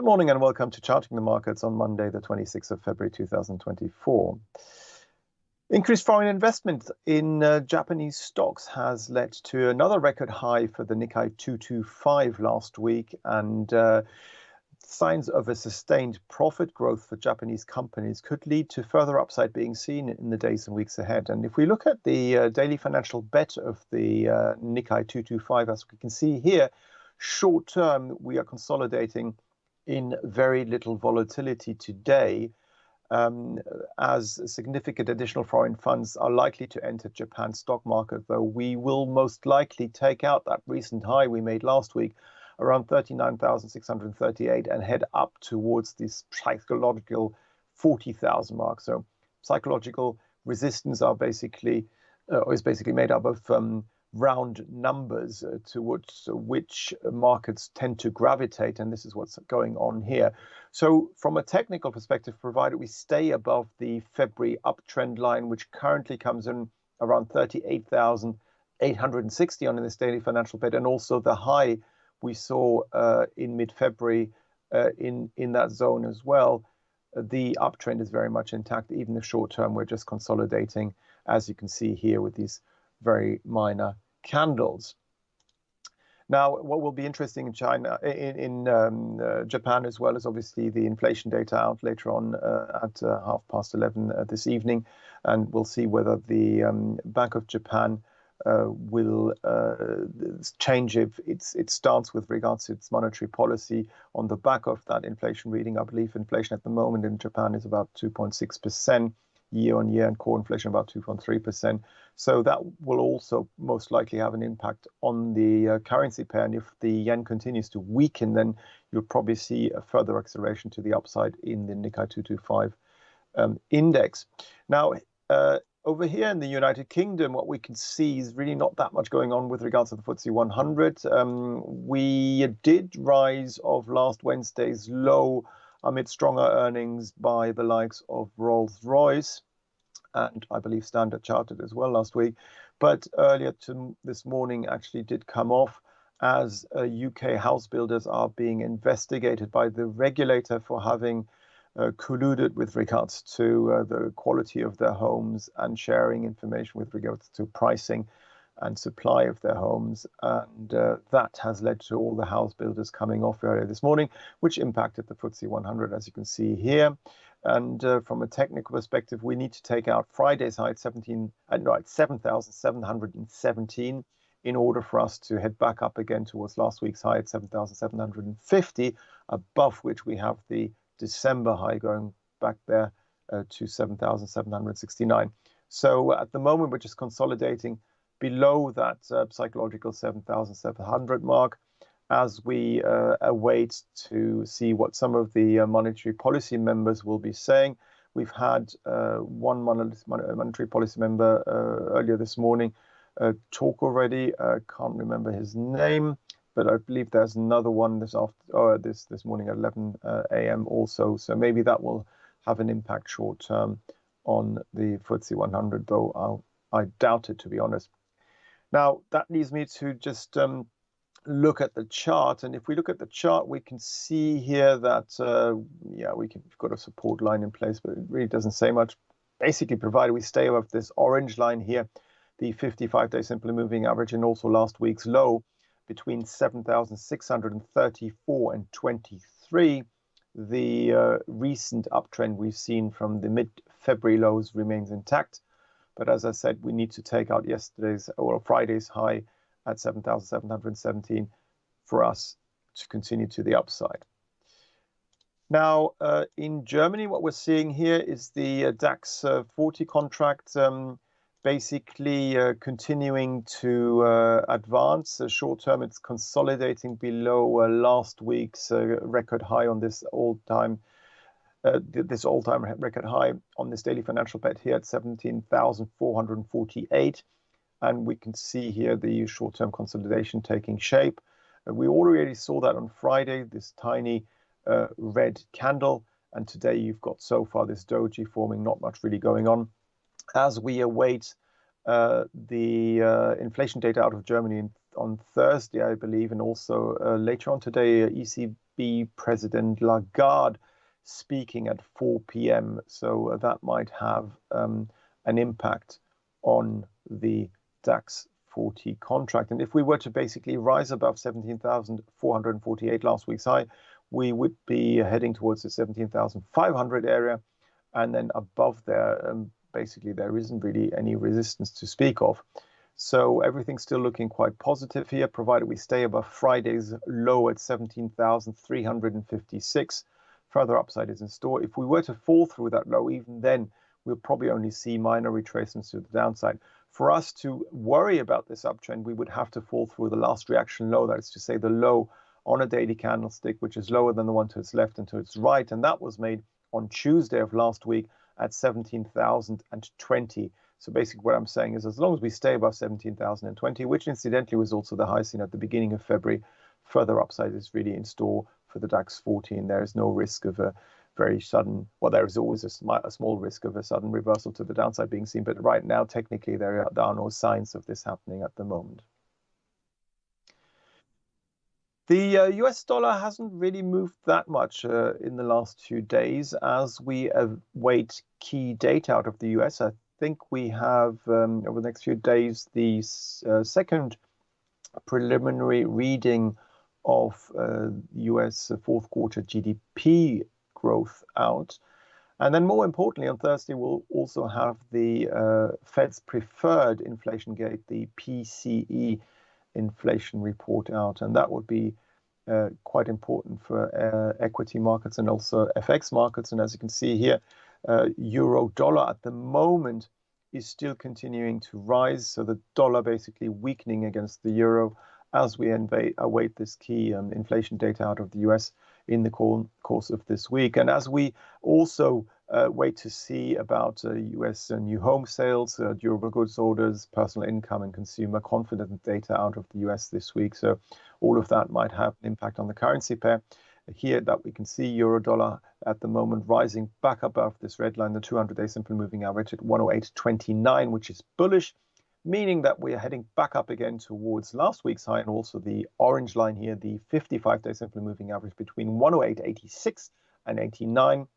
morning and welcome to Charting the Markets on Monday, the 26th of February 2024. Increased foreign investment in Japanese stocks has led to another record high for the Nikkei 225 last week, and signs of a sustained profit growth for Japanese companies could lead to further upside being seen in the days and weeks ahead. And if we look at the daily financial bet of the Nikkei 225, as we can see here, short term we are consolidating in very little volatility today, as significant additional foreign funds are likely to enter Japan's stock market, though we will most likely take out that recent high we made last week, around 39,638, and head up towards this psychological 40,000 mark. So psychological resistance is basically made up of round numbers towards which markets tend to gravitate, and this is what's going on here. So from a technical perspective, provided we stay above the February uptrend line, which currently comes in around 38,860 on in this daily financial bet, and also the high we saw in mid-February in that zone as well, the uptrend is very much intact. Even if short term we're just consolidating, as you can see here with these very minor candles. Now, what will be interesting in Japan as well is obviously the inflation data out later on at 11:30 this evening, and we'll see whether the Bank of Japan will change its stance with regards to its monetary policy on the back of that inflation reading. I believe inflation at the moment in Japan is about 2.6%. year on year, and core inflation about 2.3%. So that will also most likely have an impact on the currency pair. And if the yen continues to weaken, then you'll probably see a further acceleration to the upside in the Nikkei 225 index. Now, over here in the United Kingdom, what we can see is really not that much going on with regards to the FTSE 100. We did rise of last Wednesday's low amid stronger earnings by the likes of Rolls-Royce and I believe Standard Chartered as well last week. But earlier this morning actually did come off, as UK house builders are being investigated by the regulator for having colluded with regards to the quality of their homes and sharing information with regards to pricing and supply of their homes, and that has led to all the house builders coming off earlier this morning, which impacted the FTSE 100, as you can see here. And from a technical perspective, we need to take out Friday's high at 7,717 in order for us to head back up again towards last week's high at 7,750, above which we have the December high going back there to 7,769. So at the moment, we're just consolidating below that psychological 7,700 mark, as we await to see what some of the monetary policy members will be saying. We've had one monetary policy member earlier this morning talk already. Can't remember his name, but I believe there's another one this morning at 11 a.m. also. So maybe that will have an impact short term on the FTSE 100, though I doubt it, to be honest. Now, that leads me to just look at the chart. And if we look at the chart, we can see here that, we've got a support line in place, but it really doesn't say much. Basically, provided we stay above this orange line here, the 55-day simply moving average, and also last week's low between 7,634 and 23, the recent uptrend we've seen from the mid-February lows remains intact. But as I said, we need to take out Friday's high at 7,717 for us to continue to the upside. Now, in Germany, what we're seeing here is the DAX 40 contract basically continuing to advance. Short term, it's consolidating below last week's record high on this all-time record high on this daily financial bet here at 17,448. And we can see here the short-term consolidation taking shape. We already saw that on Friday, this tiny red candle. And today you've got so far this doji forming, not much really going on, as we await the inflation data out of Germany on Thursday, I believe, and also later on today, ECB ECB President Lagarde speaking at 4 p.m. So that might have an impact on the DAX 40 contract. And if we were to basically rise above 17,448 last week's high, we would be heading towards the 17,500 area. And then above there, basically there isn't really any resistance to speak of. So everything's still looking quite positive here, provided we stay above Friday's low at 17,356. Further upside is in store. If we were to fall through that low, even then, we'll probably only see minor retracements to the downside. For us to worry about this uptrend, we would have to fall through the last reaction low, that is to say the low on a daily candlestick, which is lower than the one to its left and to its right. And that was made on Tuesday of last week at 17,020. So basically what I'm saying is, as long as we stay above 17,020, which incidentally was also the high seen at the beginning of February, further upside is really in store for the DAX 40, and there is no risk of a very sudden, well, there is always a small risk of a sudden reversal to the downside being seen, but right now, technically, there are no signs of this happening at the moment. The US dollar hasn't really moved that much in the last few days as we await key data out of the US. I think we have, over the next few days, the second preliminary reading of US fourth quarter GDP growth out. And then more importantly, on Thursday, we'll also have the Fed's preferred inflation gate, the PCE inflation report out. And that would be quite important for equity markets and also FX markets. And as you can see here, euro dollar at the moment is still continuing to rise. So the dollar basically weakening against the euro as we await this key inflation data out of the US in the course of this week. And as we also wait to see about US new home sales, durable goods orders, personal income and consumer confidence data out of the US this week. So all of that might have an impact on the currency pair. Here that we can see euro dollar at the moment rising back above this red line, the 200-day simple moving average at 108.29, which is bullish, meaning that we are heading back up again towards last week's high, and also the orange line here, the 55-day simple moving average between 108.86 and 89.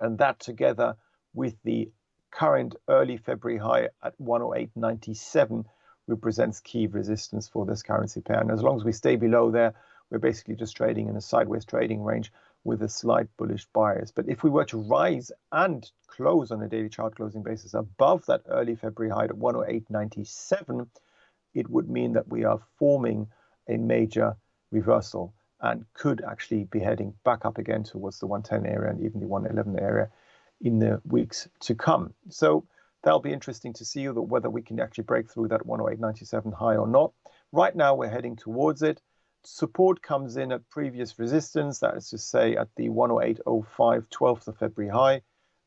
And that together with the current early February high at 108.97 represents key resistance for this currency pair. And as long as we stay below there, we're basically just trading in a sideways trading range with a slight bullish bias. But if we were to rise and close on a daily chart closing basis above that early February high at 108.97, it would mean that we are forming a major reversal and could actually be heading back up again towards the 110 area and even the 111 area in the weeks to come. So that'll be interesting to see whether we can actually break through that 108.97 high or not. Right now, we're heading towards it. Support comes in at previous resistance, that is to say at the 108.05 12th of February high.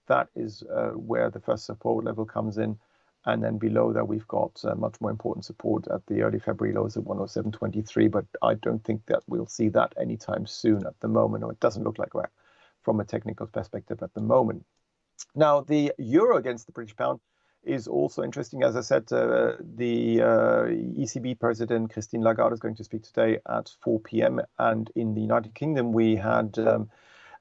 That is where the first support level comes in. And then below that, we've got much more important support at the early February lows at 107.23. But I don't think that we'll see that anytime soon at the moment, or it doesn't look like that from a technical perspective at the moment. Now, the euro against the British pound is also interesting. As I said, the ECB President Christine Lagarde is going to speak today at 4 p.m. And in the United Kingdom, we had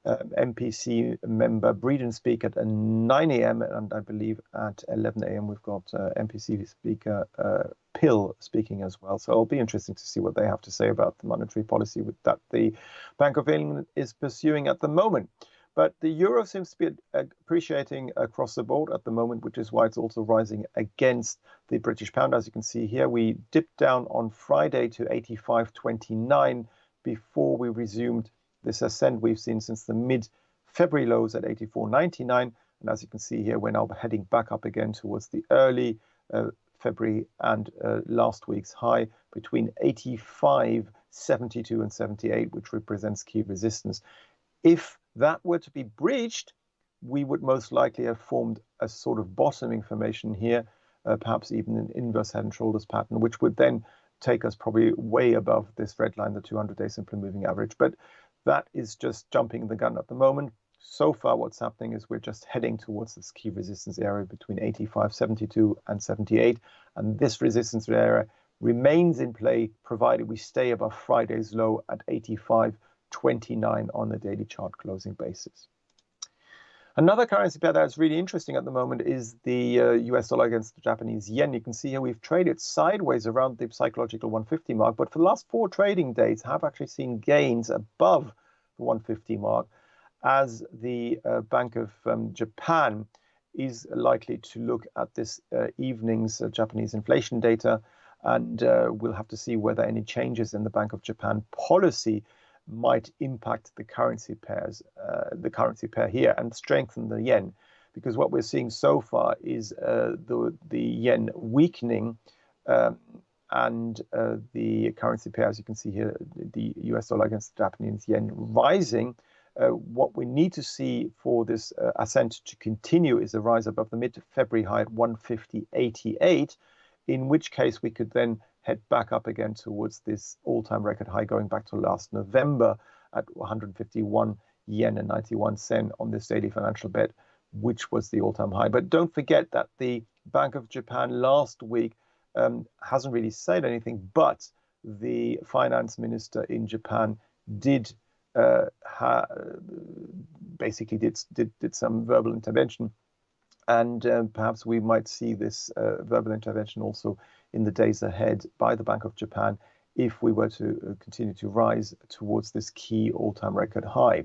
MPC member Breeden speak at 9 a.m. and I believe at 11 a.m. we've got MPC speaker Pill speaking as well. So it'll be interesting to see what they have to say about the monetary policy that the Bank of England is pursuing at the moment. But the euro seems to be appreciating across the board at the moment, which is why it's also rising against the British pound. As you can see here, we dipped down on Friday to 85.29 before we resumed this ascent we've seen since the mid-February lows at 84.99. And as you can see here, we're now heading back up again towards the early February and last week's high between 85.72 and 78, which represents key resistance. If that were to be breached, we would most likely have formed a sort of bottoming formation here, perhaps even an inverse head and shoulders pattern, which would then take us probably way above this red line, the 200-day simple moving average. But that is just jumping the gun at the moment. So far, what's happening is we're just heading towards this key resistance area between 85.72 and 78. And this resistance area remains in play, provided we stay above Friday's low at 85.25. 29 on the daily chart closing basis. Another currency pair that's really interesting at the moment is the US dollar against the Japanese yen. You can see here we've traded sideways around the psychological 150 mark, but for the last 4 trading days have actually seen gains above the 150 mark, as the Bank of Japan is likely to look at this evening's Japanese inflation data, and we'll have to see whether any changes in the Bank of Japan policy might impact the currency pairs, the currency pair here, and strengthen the yen, because what we're seeing so far is the yen weakening and the currency pair, as you can see here, the US dollar against the Japanese yen rising. What we need to see for this ascent to continue is a rise above the mid-February high at 150.88, in which case we could then head back up again towards this all-time record high going back to last November at 151 yen and 91 sen on this daily financial bet, which was the all-time high. But don't forget that the Bank of Japan last week hasn't really said anything, but the finance minister in Japan did basically did some verbal intervention, and perhaps we might see this verbal intervention also in the days ahead by the Bank of Japan if we were to continue to rise towards this key all-time record high.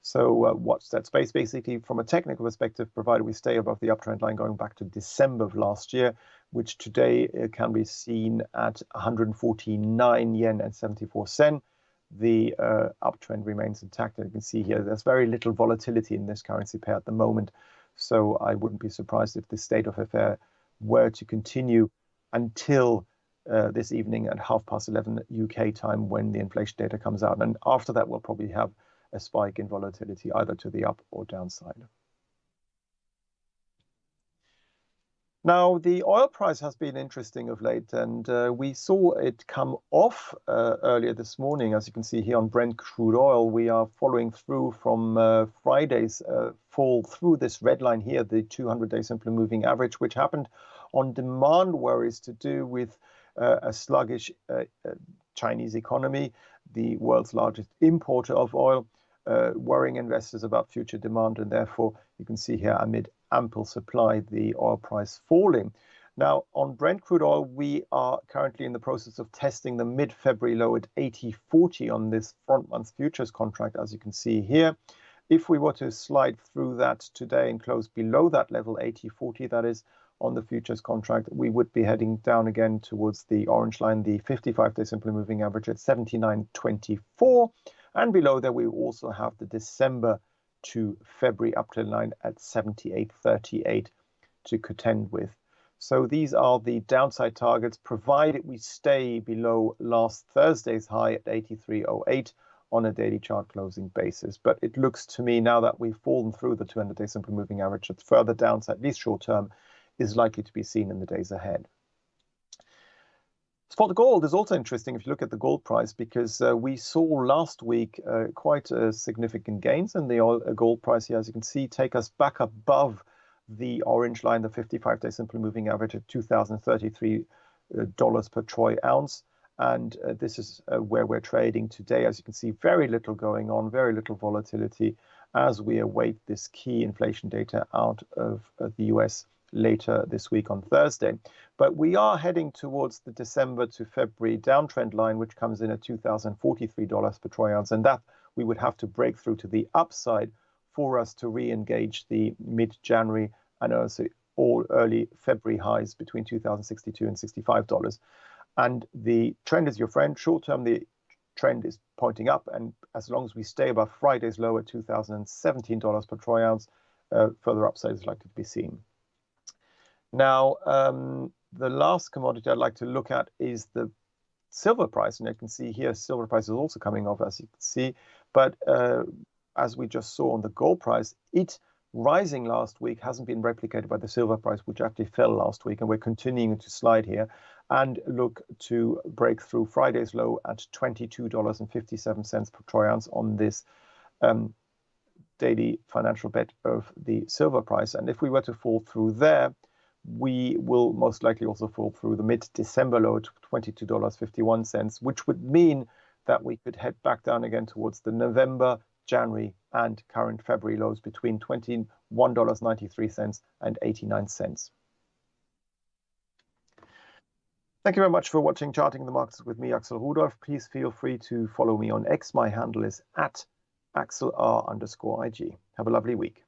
So watch that space. Basically, from a technical perspective, provided we stay above the uptrend line going back to December of last year, which today can be seen at 149 yen and 74 sen, the uptrend remains intact. And you can see here there's very little volatility in this currency pair at the moment. So I wouldn't be surprised if this state of affair were to continue until this evening at 11:30 UK time, when the inflation data comes out. And after that, we'll probably have a spike in volatility either to the up or downside. Now, the oil price has been interesting of late, and we saw it come off earlier this morning. As you can see here on Brent crude oil, we are following through from Friday's fall through this red line here, the 200-day simply moving average, which happened on demand worries to do with a sluggish Chinese economy, the world's largest importer of oil, worrying investors about future demand, and therefore you can see here amid ample supply, the oil price falling. Now, on Brent crude oil, we are currently in the process of testing the mid-February low at 80.40 on this front month futures contract, as you can see here. If we were to slide through that today and close below that level, 80.40, that is, on the futures contract, we would be heading down again towards the orange line, the 55-day simply moving average at 79.24. And below there, we also have the December to February uptrend line at 78.38 to contend with. So these are the downside targets, provided we stay below last Thursday's high at 83.08 on a daily chart closing basis. But it looks to me, now that we've fallen through the 200-day simply moving average, that further downside, at least short term, is likely to be seen in the days ahead. Spot gold is also interesting if you look at the gold price, because we saw last week quite significant gains in the gold price here, as you can see, take us back above the orange line, the 55-day simply moving average at $2,033 per troy ounce. And this is where we're trading today. As you can see, very little going on, very little volatility as we await this key inflation data out of the US later this week on Thursday. But we are heading towards the December to February downtrend line, which comes in at $2,043 per troy ounce. And that we would have to break through to the upside for us to re-engage the mid-January and also all early February highs between $2,062 and $65. And the trend is your friend. Short term, the trend is pointing up. And as long as we stay above Friday's low at $2,017 per troy ounce, further upside is likely to be seen. Now, the last commodity I'd like to look at is the silver price. And you can see here, silver price is also coming off, as you can see. But as we just saw on the gold price, it rising last week hasn't been replicated by the silver price, which actually fell last week. And we're continuing to slide here and look to break through Friday's low at $22.57 per troy ounce on this daily financial bet of the silver price. And if we were to fall through there, we will most likely also fall through the mid-December low at $22.51, which would mean that we could head back down again towards the November, January, and current February lows between $21.93 and 89 cents. Thank you very much for watching Charting the Markets with me, Axel Rudolph. Please feel free to follow me on X. My handle is @AxelR_IG. Have a lovely week.